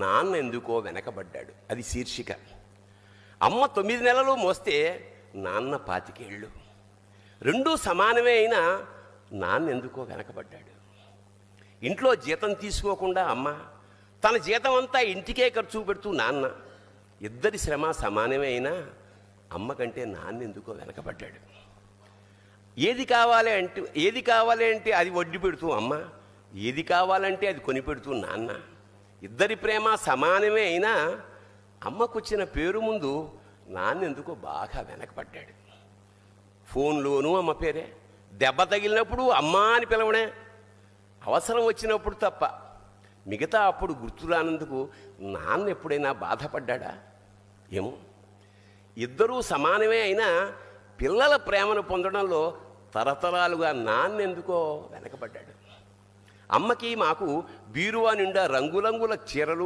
నాన్న ఎందుకో వెనకబడ్డాడు. అది శీర్షిక. అమ్మ 9 నెలలు మోస్తే నాన్న 25 ఏళ్ళు. రెండూ సమానమే అయినా నాన్న ఎందుకో వెనకబడ్డాడు. ఇంట్లో జీతం తీసుకోకుండా అమ్మ, తన జీతం అంతా ఇంటికే ఖర్చు పెడుతూ నాన్న, ఇద్దరి శ్రమ సమానమే అయినా అమ్మ కంటే నాన్న ఎందుకో వెనకబడ్డాడు. ఏది కావాలి అంటే అది వడ్డీ పెడుతూ అమ్మ, ఏది కావాలంటే అది కొని పెడుతూ నాన్న, ఇద్దరి ప్రేమ సమానమే అయినా అమ్మకొచ్చిన పేరు ముందు నాన్న ఎందుకో బాగా వెనకబడ్డాడు. ఫోన్లోనూ అమ్మ పేరే, దెబ్బ తగిలినప్పుడు అమ్మ అని పిలవడే, అవసరం వచ్చినప్పుడు తప్ప మిగతా అప్పుడు గుర్తురానందుకు నాన్న ఎప్పుడైనా బాధపడ్డా ఏమో. ఇద్దరూ సమానమే అయినా పిల్లల ప్రేమను పొందడంలో తరతరాలుగా నాన్న ఎందుకో వెనకబడ్డాడు. అమ్మకి మాకు బీరువా నిండా రంగురంగుల చీరలు